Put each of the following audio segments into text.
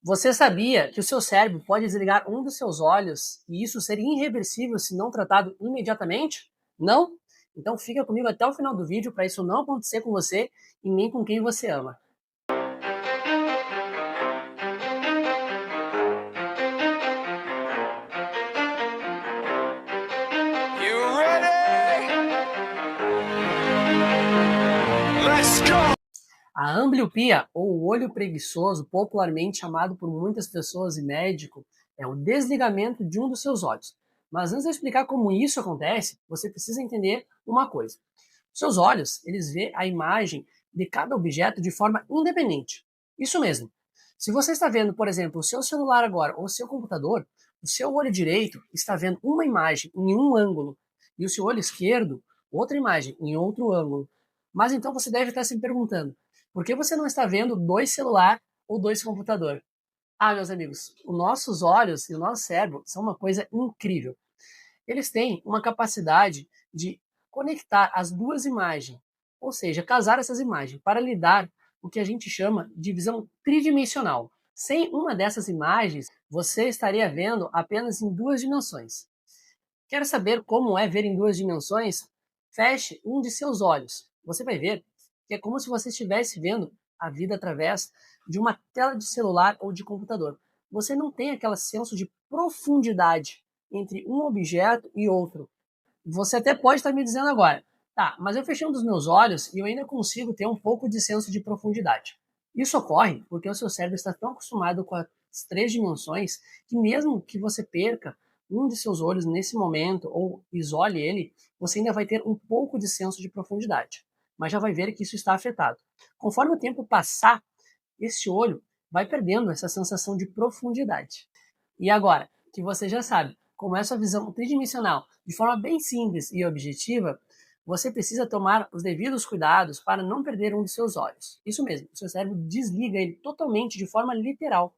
Você sabia que o seu cérebro pode desligar um dos seus olhos e isso seria irreversível se não tratado imediatamente? Não? Então fica comigo até o final do vídeo para isso não acontecer com você e nem com quem você ama. You ready? Let's go! A ambliopia, ou o olho preguiçoso, popularmente chamado por muitas pessoas e médicos, é o desligamento de um dos seus olhos. Mas antes de eu explicar como isso acontece, você precisa entender uma coisa. Seus olhos, eles vê a imagem de cada objeto de forma independente. Isso mesmo. Se você está vendo, por exemplo, o seu celular agora ou o seu computador, o seu olho direito está vendo uma imagem em um ângulo e o seu olho esquerdo outra imagem em outro ângulo. Mas então você deve estar se perguntando, por que você não está vendo dois celulares ou dois computadores? Ah, meus amigos, os nossos olhos e o nosso cérebro são uma coisa incrível. Eles têm uma capacidade de conectar as duas imagens, ou seja, casar essas imagens para lhe dar o que a gente chama de visão tridimensional. Sem uma dessas imagens, você estaria vendo apenas em duas dimensões. Quer saber como é ver em duas dimensões? Feche um de seus olhos. Você vai ver que é como se você estivesse vendo a vida através de uma tela de celular ou de computador. Você não tem aquele senso de profundidade entre um objeto e outro. Você até pode estar me dizendo agora, tá, mas eu fechei um dos meus olhos e eu ainda consigo ter um pouco de senso de profundidade. Isso ocorre porque o seu cérebro está tão acostumado com as três dimensões que mesmo que você perca um de seus olhos nesse momento ou isole ele, você ainda vai ter um pouco de senso de profundidade. Mas já vai ver que isso está afetado. Conforme o tempo passar, esse olho vai perdendo essa sensação de profundidade. E agora, que você já sabe como é a sua visão tridimensional de forma bem simples e objetiva, você precisa tomar os devidos cuidados para não perder um de seus olhos. Isso mesmo, o seu cérebro desliga ele totalmente de forma literal.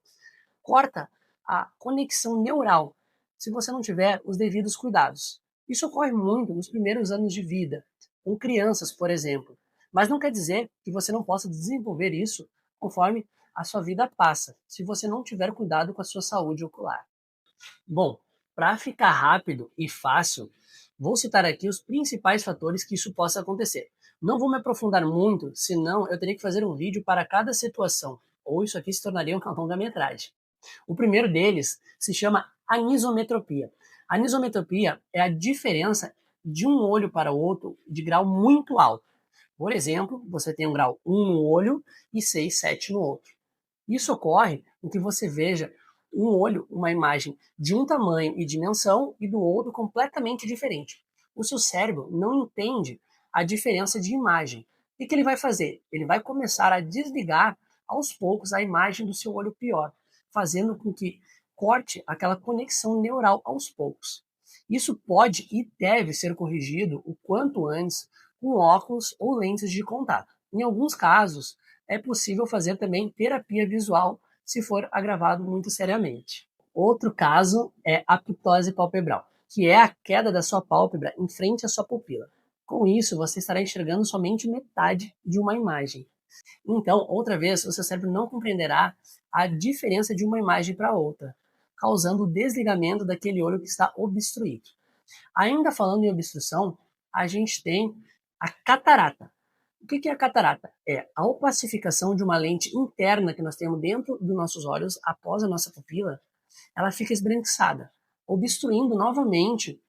Corta a conexão neural se você não tiver os devidos cuidados. Isso ocorre muito nos primeiros anos de vida, com crianças, por exemplo. Mas não quer dizer que você não possa desenvolver isso conforme a sua vida passa, se você não tiver cuidado com a sua saúde ocular. Bom, para ficar rápido e fácil, vou citar aqui os principais fatores que isso possa acontecer. Não vou me aprofundar muito, senão eu teria que fazer um vídeo para cada situação, ou isso aqui se tornaria um longa-metragem. O primeiro deles se chama anisometropia. A anisometropia é a diferença de um olho para o outro de grau muito alto. Por exemplo, você tem um grau 1 no olho e 6, 7 no outro. Isso ocorre em que você veja um olho, uma imagem de um tamanho e dimensão e do outro completamente diferente. O seu cérebro não entende a diferença de imagem. O que ele vai fazer? Ele vai começar a desligar aos poucos a imagem do seu olho pior, fazendo com que corte aquela conexão neural aos poucos. Isso pode e deve ser corrigido o quanto antes com óculos ou lentes de contato. Em alguns casos, é possível fazer também terapia visual se for agravado muito seriamente. Outro caso é a ptose palpebral, que é a queda da sua pálpebra em frente à sua pupila. Com isso, você estará enxergando somente metade de uma imagem. Então, outra vez, o seu cérebro não compreenderá a diferença de uma imagem para outra, causando o desligamento daquele olho que está obstruído. Ainda falando em obstrução, a gente tem a catarata. O que é a catarata? É a opacificação de uma lente interna que nós temos dentro dos nossos olhos após a nossa pupila, ela fica esbranquiçada, obstruindo novamente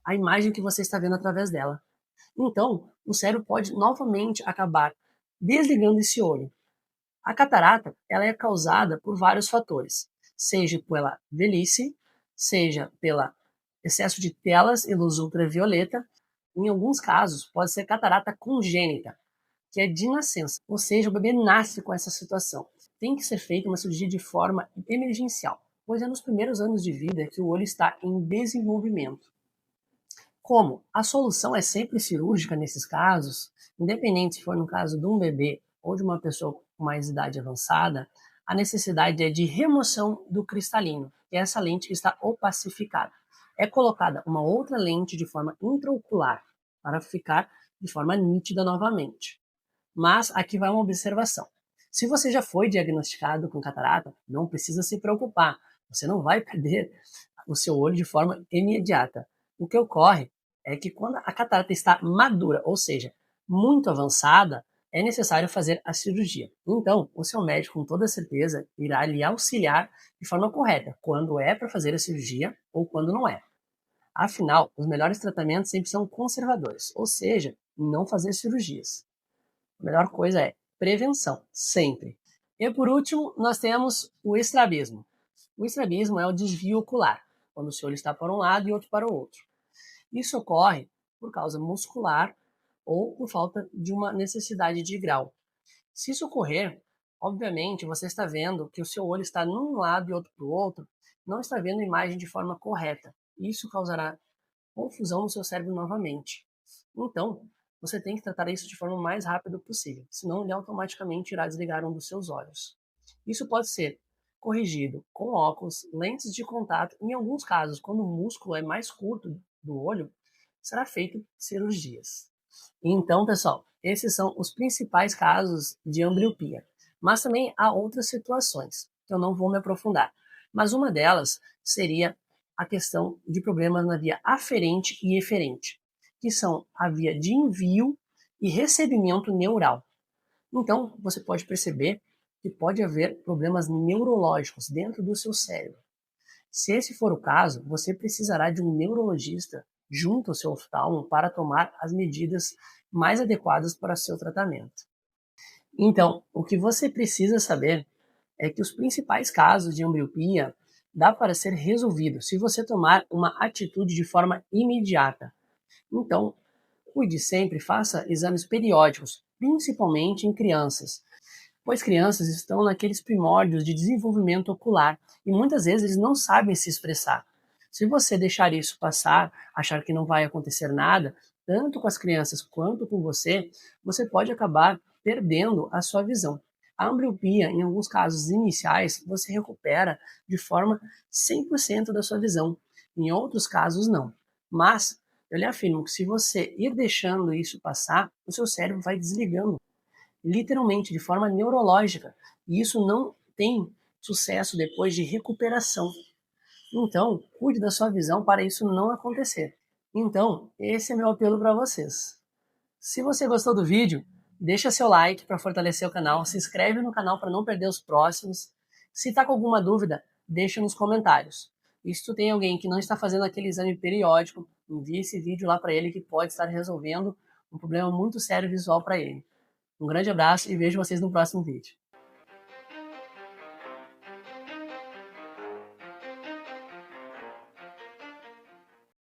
a imagem que você está vendo através dela. Então, o cérebro pode novamente acabar desligando esse olho. A catarata ela é causada por vários fatores, seja pela velhice, seja pelo excesso de telas e luz ultravioleta. Em alguns casos, pode ser catarata congênita, que é de nascença, ou seja, o bebê nasce com essa situação. Tem que ser feita uma cirurgia de forma emergencial, pois é nos primeiros anos de vida que o olho está em desenvolvimento. Como a solução é sempre cirúrgica nesses casos, independente se for no caso de um bebê ou de uma pessoa com mais idade avançada, a necessidade é de remoção do cristalino, que é essa lente que está opacificada. É colocada uma outra lente de forma intraocular para ficar de forma nítida novamente. Mas aqui vai uma observação. Se você já foi diagnosticado com catarata, não precisa se preocupar. Você não vai perder o seu olho de forma imediata. O que ocorre é que quando a catarata está madura, ou seja, muito avançada, é necessário fazer a cirurgia. Então, o seu médico, com toda certeza, irá lhe auxiliar de forma correta, quando é para fazer a cirurgia ou quando não é. Afinal, os melhores tratamentos sempre são conservadores, ou seja, não fazer cirurgias. A melhor coisa é prevenção, sempre. E por último, nós temos o estrabismo. O estrabismo é o desvio ocular, quando o seu olho está para um lado e outro para o outro. Isso ocorre por causa muscular ou por falta de uma necessidade de grau. Se isso ocorrer, obviamente você está vendo que o seu olho está num lado e outro para o outro, não está vendo a imagem de forma correta. Isso causará confusão no seu cérebro novamente. Então, você tem que tratar isso de forma mais rápida possível, senão ele automaticamente irá desligar um dos seus olhos. Isso pode ser corrigido com óculos, lentes de contato, em alguns casos, quando o músculo é mais curto do olho, será feito cirurgias. Então, pessoal, esses são os principais casos de ambliopia. Mas também há outras situações, que eu não vou me aprofundar. Mas uma delas seria a questão de problemas na via aferente e eferente, que são a via de envio e recebimento neural. Então, você pode perceber que pode haver problemas neurológicos dentro do seu cérebro. Se esse for o caso, você precisará de um neurologista junto ao seu oftalmo para tomar as medidas mais adequadas para seu tratamento. Então, o que você precisa saber é que os principais casos de ambliopia dá para ser resolvido se você tomar uma atitude de forma imediata. Então, cuide sempre, faça exames periódicos, principalmente em crianças, pois crianças estão naqueles primórdios de desenvolvimento ocular e muitas vezes eles não sabem se expressar. Se você deixar isso passar, achar que não vai acontecer nada, tanto com as crianças quanto com você, você pode acabar perdendo a sua visão. A ambliopia, em alguns casos iniciais, você recupera de forma 100% da sua visão. Em outros casos, não. Mas eu lhe afirmo que se você ir deixando isso passar, o seu cérebro vai desligando literalmente, de forma neurológica. E isso não tem sucesso depois de recuperação. Então, cuide da sua visão para isso não acontecer. Então, esse é meu apelo para vocês. Se você gostou do vídeo, deixa seu like para fortalecer o canal, se inscreve no canal para não perder os próximos. Se está com alguma dúvida, deixa nos comentários. E se tu tem alguém que não está fazendo aquele exame periódico, envie esse vídeo lá para ele que pode estar resolvendo um problema muito sério visual para ele. Um grande abraço e vejo vocês no próximo vídeo.